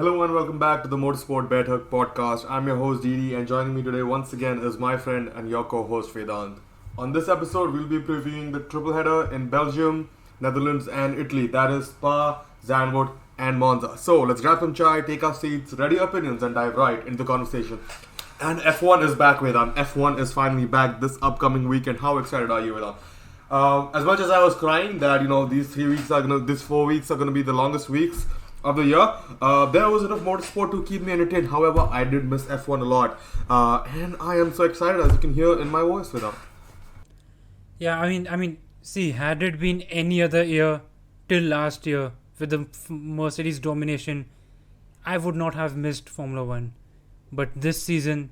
Hello and welcome back to the Motorsport Baithak podcast. I'm your host Didi, and joining me today once again is my friend and your co-host Vedant. On this episode, we'll be previewing the triple header in Belgium, Netherlands and Italy. That is Spa, Zandvoort and Monza. So let's grab some chai, take our seats, ready opinions and dive right into the conversation. And F1 is back, Vedant. F1 is finally back this upcoming weekend. How excited are you, Vedant? As much as I was crying that these 4 weeks are gonna be the longest weeks of the year, there was enough motorsport to keep me entertained. However, I did miss F1 a lot, and I am so excited, as you can hear in my voice, Vedant. Yeah, see, had it been any other year till last year with the Mercedes domination, I would not have missed Formula One. But this season,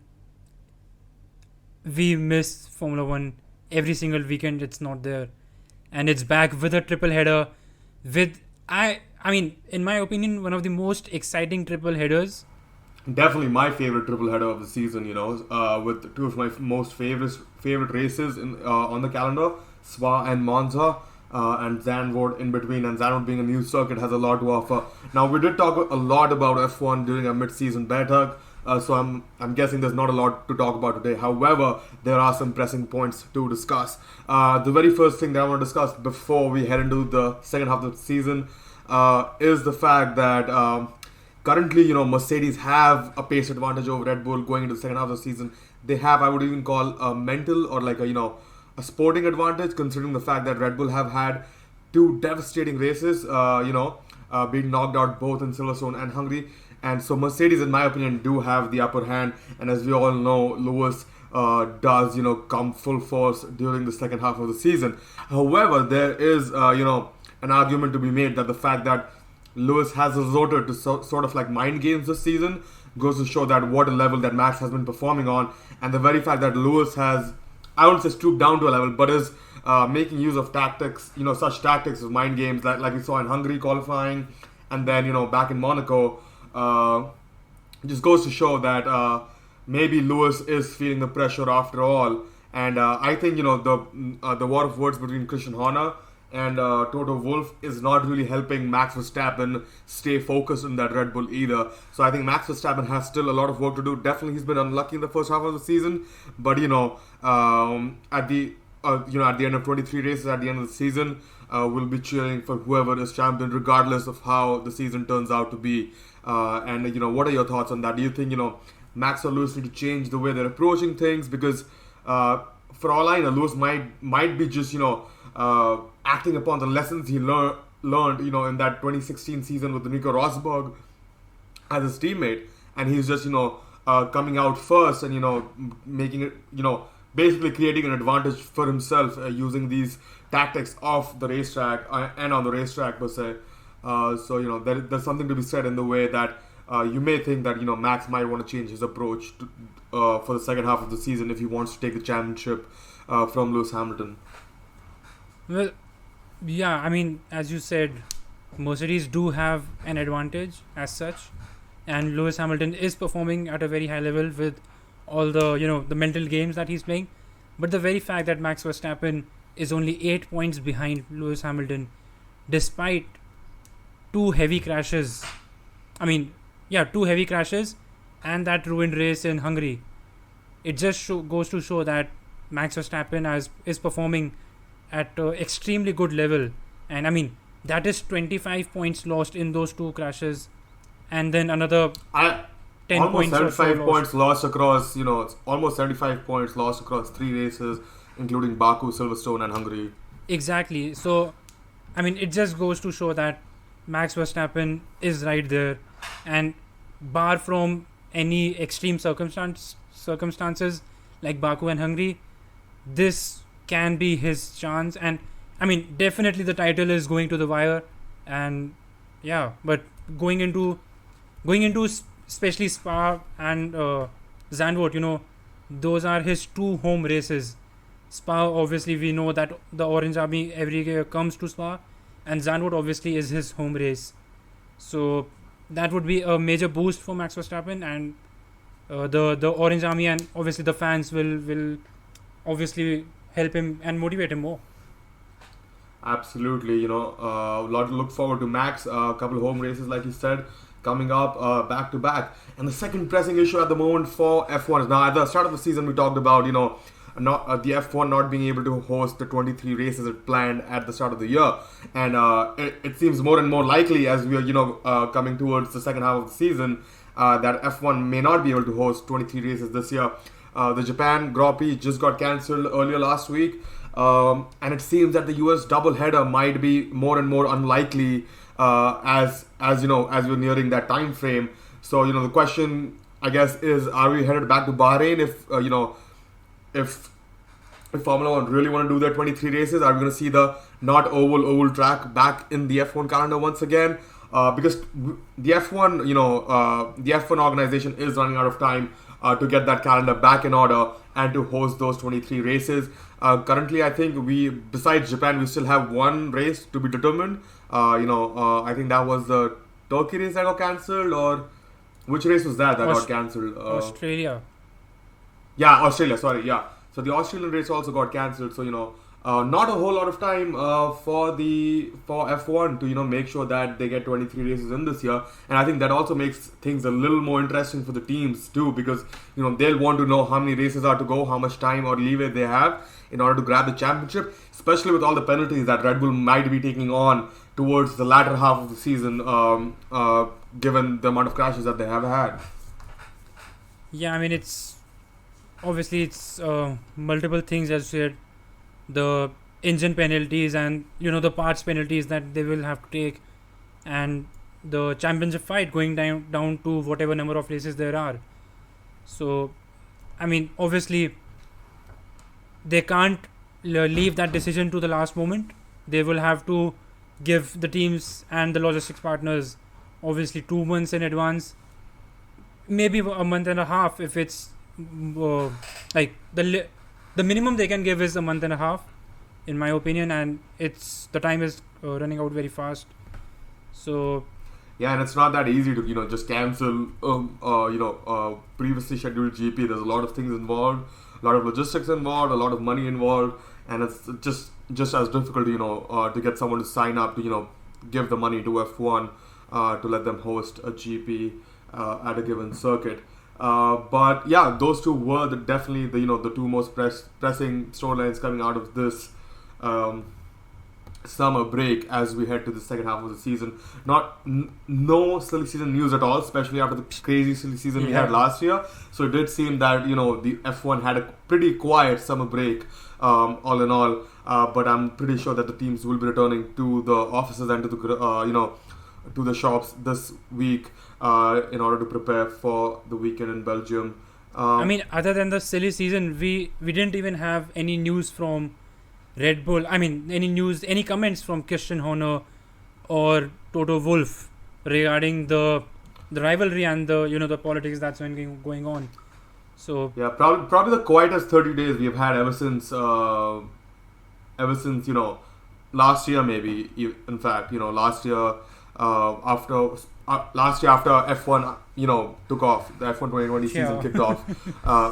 we miss Formula One every single weekend. It's not there, and it's back with a triple header. In my opinion, one of the most exciting triple headers. Definitely my favorite triple header of the season. With two of my most favorite races on the calendar, Spa and Monza, and Zandvoort in between. And Zandvoort being a new circuit has a lot to offer. Now we did talk a lot about F1 during our mid-season Baithak. So I'm guessing there's not a lot to talk about today. However, there are some pressing points to discuss. The very first thing that I want to discuss before we head into the second half of the season is the fact that currently, Mercedes have a pace advantage over Red Bull going into the second half of the season. They have, I would even call, a mental or a sporting advantage, considering the fact that Red Bull have had two devastating races, being knocked out both in Silverstone and Hungary. And so Mercedes, in my opinion, do have the upper hand. And as we all know, Lewis does, come full force during the second half of the season. However, there is, an argument to be made that the fact that Lewis has resorted to sort of like mind games this season goes to show that what a level that Max has been performing on. And the very fact that Lewis has, I wouldn't say stooped down to a level, but is making use of tactics, such tactics as mind games like we saw in Hungary qualifying and then, back in Monaco. Just goes to show that maybe Lewis is feeling the pressure after all, and I think the war of words between Christian Horner and Toto Wolff is not really helping Max Verstappen stay focused in that Red Bull either. So I think Max Verstappen has still a lot of work to do. Definitely, he's been unlucky in the first half of the season, but at the end of 23 races at the end of the season, we'll be cheering for whoever is champion, regardless of how the season turns out to be. And what are your thoughts on that? Do you think Max or Lewis need to change the way they're approaching things? Because for all I know, Lewis might be just acting upon the lessons he learned in that 2016 season with Nico Rosberg as his teammate, and he's just coming out first and making it basically creating an advantage for himself using these tactics off the racetrack and on the racetrack per se. So there's something to be said in the way that you may think that Max might want to change his approach for the second half of the season if he wants to take the championship from Lewis Hamilton. Well, yeah, as you said, Mercedes do have an advantage as such, and Lewis Hamilton is performing at a very high level with all the the mental games that he's playing. But the very fact that Max Verstappen is only 8 points behind Lewis Hamilton, despite two heavy crashes. Two heavy crashes and that ruined race in Hungary. It just goes to show that Max Verstappen is performing at an extremely good level. And that is 25 points lost in those two crashes. And then another 10 almost points 75 points lost across, almost 75 points lost across three races, including Baku, Silverstone and Hungary. Exactly. So, it just goes to show that Max Verstappen is right there, and bar from any extreme circumstances like Baku and Hungary, this can be his chance. And definitely the title is going to the wire, and yeah, but going into especially Spa and Zandvoort, those are his two home races. Spa, obviously we know that the Orange Army every year comes to Spa, and Zandvoort obviously is his home race. So that would be a major boost for Max Verstappen, and the Orange Army and obviously the fans will obviously help him and motivate him more. Absolutely, a lot to look forward to. Max, a couple of home races, like you said, coming up back to back. And the second pressing issue at the moment for F1 is now at the start of the season we talked about not the F1 not being able to host the 23 races it planned at the start of the year, and it seems more and more likely as we are coming towards the second half of the season that F1 may not be able to host 23 races this year. The Japan Grand Prix just got cancelled earlier last week, and it seems that the US doubleheader might be more and more unlikely as we're nearing that time frame. So the question I guess is, are we headed back to Bahrain if Formula 1 really want to do their 23 races? Are we going to see the not oval track back in the F1 calendar once again? Because the F1 the F1 organization is running out of time to get that calendar back in order and to host those 23 races. Currently, I think besides Japan, we still have one race to be determined. I think that was the Turkey race that got cancelled, or which race was that got cancelled? Australia. Yeah, Australia. Sorry, yeah. So the Australian race also got cancelled. So not a whole lot of time for F1 to make sure that they get 23 races in this year, and I think that also makes things a little more interesting for the teams too, because they'll want to know how many races are to go, how much time or leeway they have in order to grab the championship, especially with all the penalties that Red Bull might be taking on towards the latter half of the season, given the amount of crashes that they have had. Yeah, I mean it's multiple things, as you said. The engine penalties and the parts penalties that they will have to take, and the championship fight going down to whatever number of races there are. So I mean obviously they can't leave that decision to the last moment. They will have to give the teams and the logistics partners obviously 2 months in advance, maybe a month and a half if it's like the minimum they can give is a month and a half, in my opinion, and the time is running out very fast. So yeah, and it's not that easy to just cancel previously scheduled GP. There's a lot of things involved, a lot of logistics involved, a lot of money involved, and it's just as difficult to get someone to sign up to give the money to F1 to let them host a GP at a given circuit. But yeah, those two were definitely the two most pressing storylines coming out of this summer break as we head to the second half of the season. No silly season news at all, especially after the crazy silly season we had last year. So it did seem that the F1 had a pretty quiet summer break, all in all. But I'm pretty sure that the teams will be returning to the offices and to the to the shops this week in order to prepare for the weekend in Belgium. I mean, other than the silly season, we didn't even have any news from Red Bull. I mean, any comments from Christian Horner or Toto Wolff regarding the rivalry and the politics that's going on. So yeah, probably the quietest 30 days we've had ever since last year, maybe. In fact, last year after F1 took off, the F1 2020 season kicked off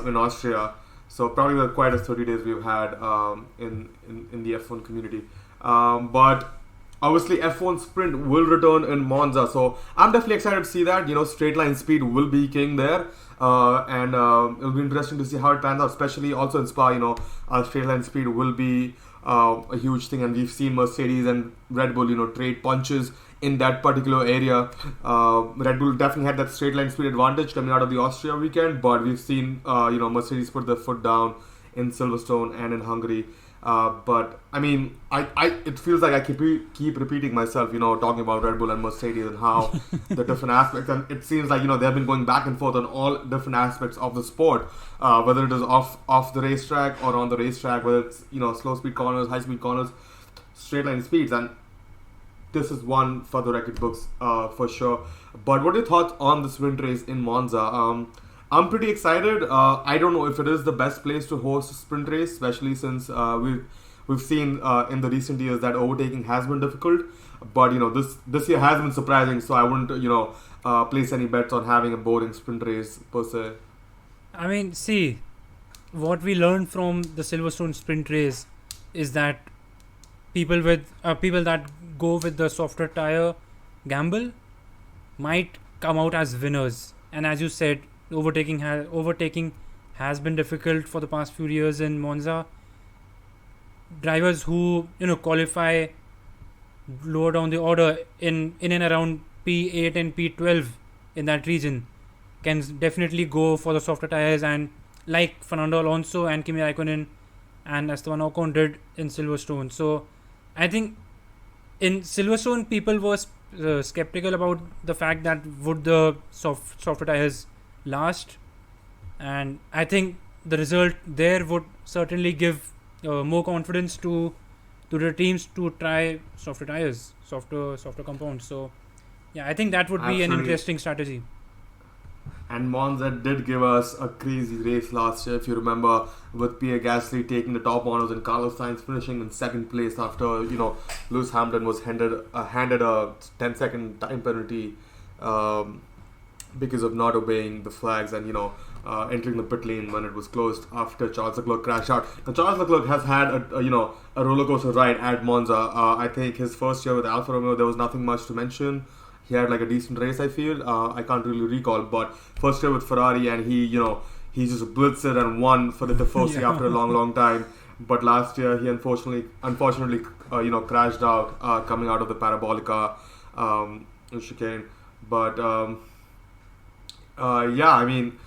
in Austria. So probably the quietest 30 days we've had in the F1 community. But obviously F1 Sprint will return in Monza, so I'm definitely excited to see that. Straight line speed will be king there, and it'll be interesting to see how it pans out, especially also in Spa. Straight line speed will be a huge thing, and we've seen Mercedes and Red Bull trade punches in that particular area. Red Bull definitely had that straight line speed advantage coming out of the Austria weekend, but we've seen Mercedes put their foot down in Silverstone and in Hungary. But I mean, it feels like I keep repeating myself, talking about Red Bull and Mercedes and how the different aspects, and it seems like they've been going back and forth on all different aspects of the sport, whether it is off the racetrack or on the racetrack, whether it's slow speed corners, high speed corners, straight line speeds, and this is one for the record books for sure. But what are your thoughts on the sprint race in Monza? I'm pretty excited. I don't know if it is the best place to host a sprint race, especially since we've seen in the recent years that overtaking has been difficult. But this year has been surprising, so I wouldn't place any bets on having a boring sprint race per se. I mean, see, what we learned from the Silverstone sprint race is that people that go with the softer tire gamble might come out as winners. And as you said, overtaking has been difficult for the past few years in Monza. Drivers who qualify lower down the order in and around P8 and P12 in that region can definitely go for the softer tires, and like Fernando Alonso and Kimi Raikkonen and Esteban Ocon did in Silverstone. So I think in Silverstone people were skeptical about the fact that would the softer tires last, and I think the result there would certainly give more confidence to the teams to try softer tires, softer compounds. So yeah, I think that would be an interesting strategy. And Monza did give us a crazy race last year, if you remember, with Pierre Gasly taking the top honors and Carlos Sainz finishing in second place after Lewis Hamilton was handed a 10-second time penalty because of not obeying the flags and entering the pit lane when it was closed after Charles Leclerc crashed out. Now Charles Leclerc has had a roller coaster ride at Monza. I think his first year with Alfa Romeo there was nothing much to mention. He had like a decent race, I feel. I can't really recall, but first year with Ferrari, and he just blitzed it and won for the Tifosi after a long time. But last year he unfortunately crashed out coming out of the Parabolica chicane. But I mean,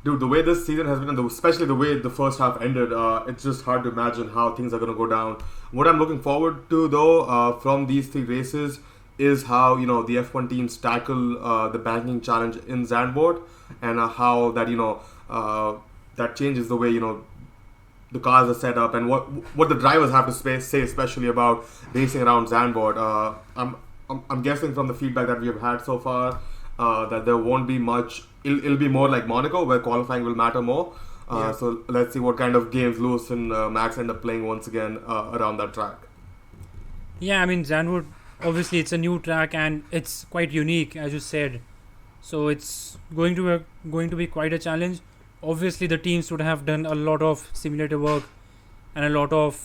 dude, the way this season has been, and especially the way the first half ended, it's just hard to imagine how things are going to go down. What I'm looking forward to, though, from these three races is how the F1 teams tackle the banking challenge in Zandvoort, and how that that changes the way the cars are set up, and what the drivers have to say, especially about racing around Zandvoort. I'm guessing from the feedback that we have had so far that there won't be much. It'll be more like Monaco, where qualifying will matter more. So let's see what kind of games Lewis and Max end up playing once again around that track. Yeah, I mean Zandvoort, obviously it's a new track and it's quite unique, as you said. So it's going to be quite a challenge. Obviously the teams would have done a lot of simulator work and a lot of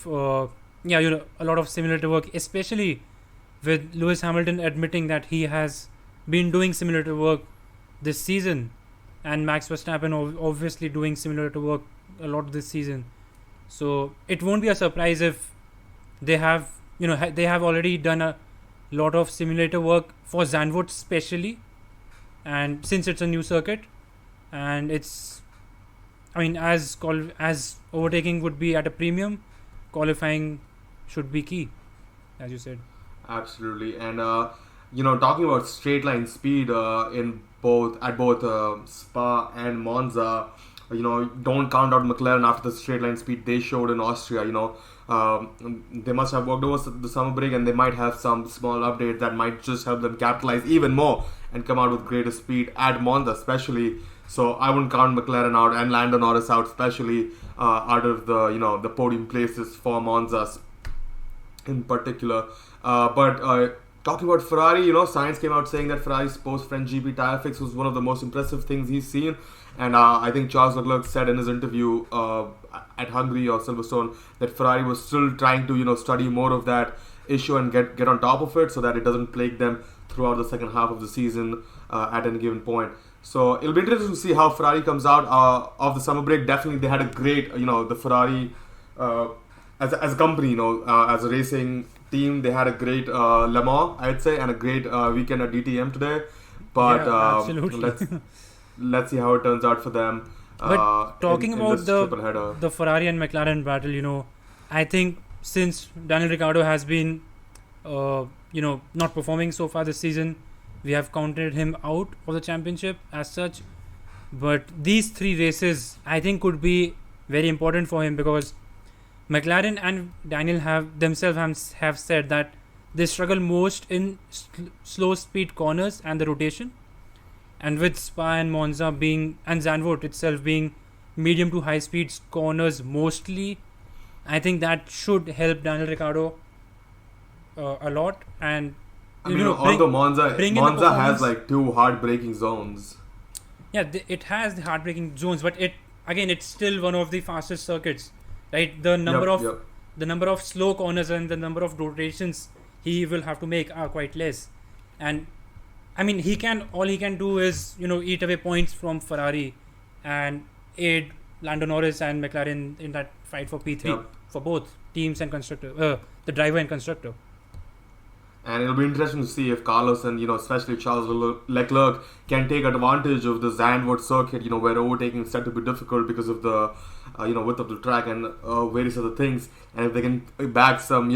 simulator work, especially with Lewis Hamilton admitting that he has been doing simulator work this season, and Max Verstappen obviously doing simulator work a lot this season. So it won't be a surprise if they have they have already done a lot of simulator work for Zandvoort especially, and since it's a new circuit, and as overtaking would be at a premium, qualifying should be key, as you said. Absolutely. And talking about straight line speed at both Spa and Monza, don't count out McLaren after the straight line speed they showed in Austria. They must have worked over the summer break, and they might have some small updates that might just help them capitalize even more and come out with greater speed at Monza especially. So I wouldn't count McLaren out and Lando Norris out, especially out of the podium places for Monza in particular. But talking about Ferrari, Sainz came out saying that Ferrari's post-French GP tire fix was one of the most impressive things he's seen. And I think Charles Leclerc said in his interview at Hungary or Silverstone that Ferrari was still trying to study more of that issue and get on top of it so that it doesn't plague them throughout the second half of the season at any given point. So it'll be interesting to see how Ferrari comes out of the summer break. Definitely they had a great, the Ferrari as a company, as a racing team, they had a great Le Mans, I'd say, and a great weekend at DTM today. But let's see how it turns out for them. But talking about the Ferrari and McLaren battle, I think since Daniel Ricciardo has been, not performing so far this season, we have counted him out of the championship as such. But these three races, I think, could be very important for him, because McLaren and Daniel have said that they struggle most in slow speed corners and the rotation. And with Spa and Monza and Zandvoort itself being medium to high speed corners mostly, I think that should help Daniel Ricciardo a lot. And although Monza has like two heartbreaking zones. Yeah, it has the heartbreaking zones, but it's still one of the fastest circuits, right? The number of slow corners and the number of rotations he will have to make are quite less. And I mean, all he can do is, eat away points from Ferrari and aid Lando Norris and McLaren in that fight for P3 Yep. for both teams and constructor, the driver and constructor. And it'll be interesting to see if Carlos and, especially Charles Leclerc can take advantage of the Zandvoort circuit, where overtaking is said to be difficult because of the, width of the track and various other things. And if they can bag some,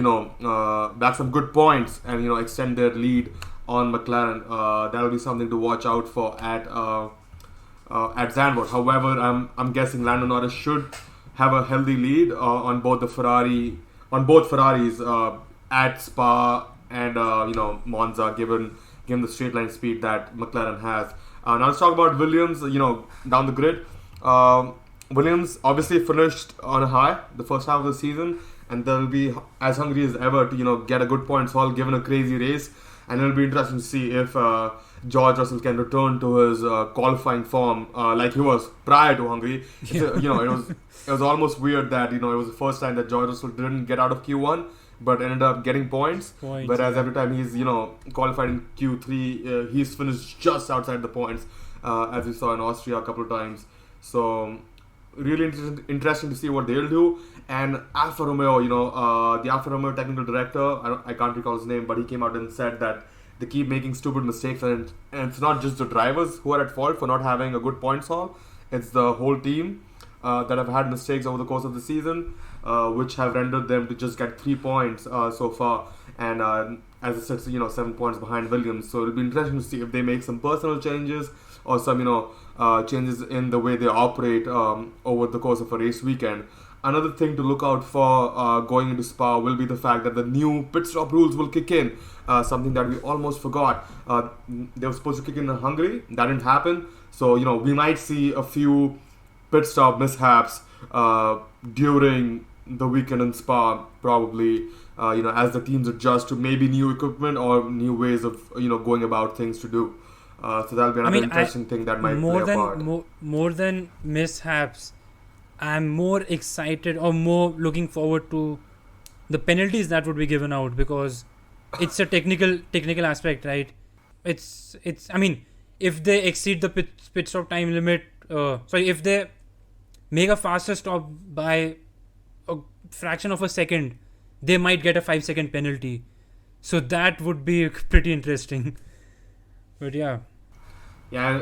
bag some good points and, extend their lead on McLaren, that'll be something to watch out for at Zandvoort. However, I'm guessing Lando Norris should have a healthy lead on both Ferraris at Spa and Monza, given the straight line speed that McLaren has. Now let's talk about Williams. Down the grid, Williams obviously finished on a high the first half of the season, and they'll be as hungry as ever to get a good points haul given a crazy race. And it'll be interesting to see if George Russell can return to his qualifying form like he was prior to Hungary. It was almost weird that it was the first time that George Russell didn't get out of Q1 but ended up getting points. Whereas every time he's qualified in Q3, he's finished just outside the points, as we saw in Austria a couple of times. So really interesting to see what they'll do. And Alfa Romeo, the Alfa Romeo technical director, I can't recall his name, but he came out and said that they keep making stupid mistakes, and it's not just the drivers who are at fault for not having a good points haul. It's the whole team that have had mistakes over the course of the season, which have rendered them to just get 3 points so far, and as I said, 7 points behind Williams. So it'll be interesting to see if they make some personal changes or some changes in the way they operate over the course of a race weekend. Another thing to look out for going into Spa will be the fact that the new pit stop rules will kick in, something that we almost forgot. They were supposed to kick in Hungary, that didn't happen. So we might see a few pit stop mishaps during the weekend in Spa, probably, as the teams adjust to maybe new equipment or new ways of going about things to do. So that'll be another interesting thing that might play a part. More than mishaps, I'm more excited or more looking forward to the penalties that would be given out, because it's a technical aspect, right? It's I mean, if they exceed the pit stop time limit, if they make a faster stop by a fraction of a second, they might get a 5-second penalty. So that would be pretty interesting. But yeah. Yeah,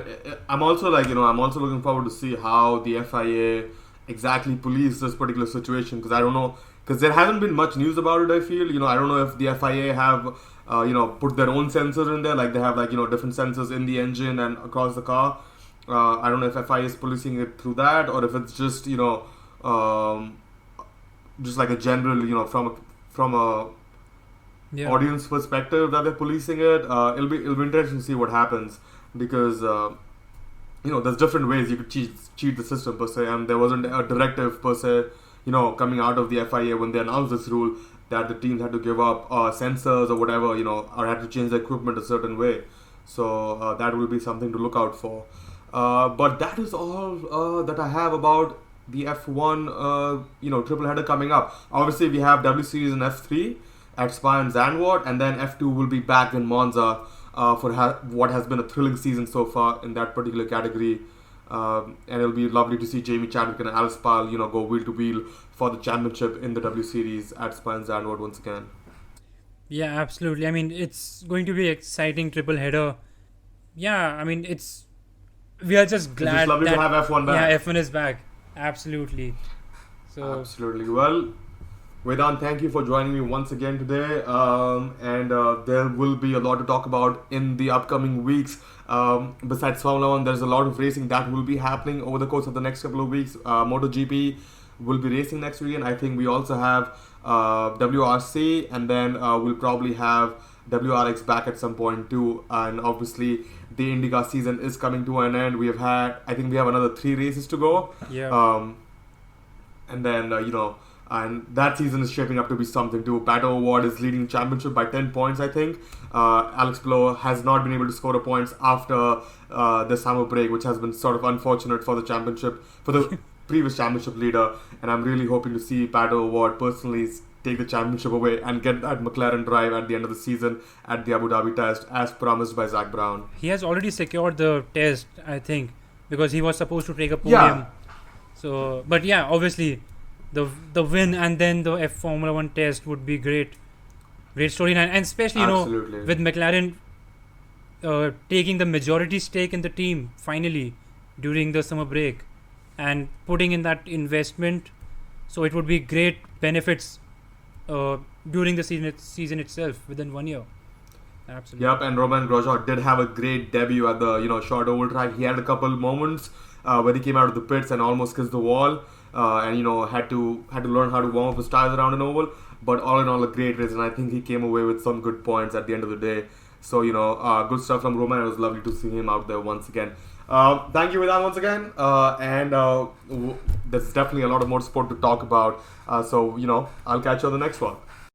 I'm also looking forward to see how the FIA exactly police this particular situation, because I don't know, because there hasn't been much news about it. I feel I don't know if the FIA have put their own sensors in there, like they have different sensors in the engine and across the car. I don't know if FIA is policing it through that, or if it's just just like a general from a audience perspective that they're policing it. It'll be interesting to see what happens, because there's different ways you could cheat the system per se, and there wasn't a directive per se coming out of the FIA when they announced this rule that the teams had to give up sensors or whatever, or had to change their equipment a certain way. So that will be something to look out for. But that is all that I have about the F1 triple header coming up. Obviously we have W Series and F3 at Spa and Zandvoort, and then F2 will be back in Monza for what has been a thrilling season so far in that particular category. And it'll be lovely to see Jamie Chadwick and Alice Pal, go wheel to wheel for the championship in the W Series at Spa and Zandvoort once again. Yeah, absolutely. I mean, it's going to be exciting triple header. Yeah, I mean, we are just glad it's lovely that to have F1 back. Yeah, F1 is back. Absolutely. So absolutely. Well, Vedant, thank you for joining me once again today. And there will be a lot to talk about in the upcoming weeks. Besides Formula 1, there's a lot of racing that will be happening over the course of the next couple of weeks. MotoGP will be racing next weekend. I think we also have WRC, and then we'll probably have WRX back at some point too. And obviously the IndyCar season is coming to an end. I think we have another 3 races to go. Yeah. And then and that season is shaping up to be something too. Pato O'Ward is leading the championship by 10 points, I think. Alex Blow has not been able to score the points after the summer break, which has been sort of unfortunate for the championship, for the previous championship leader. And I'm really hoping to see Pato O'Ward personally take the championship away and get that McLaren drive at the end of the season at the Abu Dhabi test as promised by Zach Brown. He has already secured the test, I think, because he was supposed to take a podium. Yeah. So, but yeah, obviously, the win and then the F Formula One test would be great storyline, and especially Absolutely. with McLaren taking the majority stake in the team finally during the summer break and putting in that investment, so it would be great benefits during the season itself within 1 year. Absolutely. Yep, and Romain Grosjean did have a great debut at the short oval track. He had a couple moments where he came out of the pits and almost kissed the wall, and had to learn how to warm up his tires around an oval. But all in all, a great race, and I think he came away with some good points at the end of the day. So good stuff from Romain. It was lovely to see him out there once again. Thank you, Vedant, once again. There's definitely a lot of motorsport to talk about. So I'll catch you on the next one.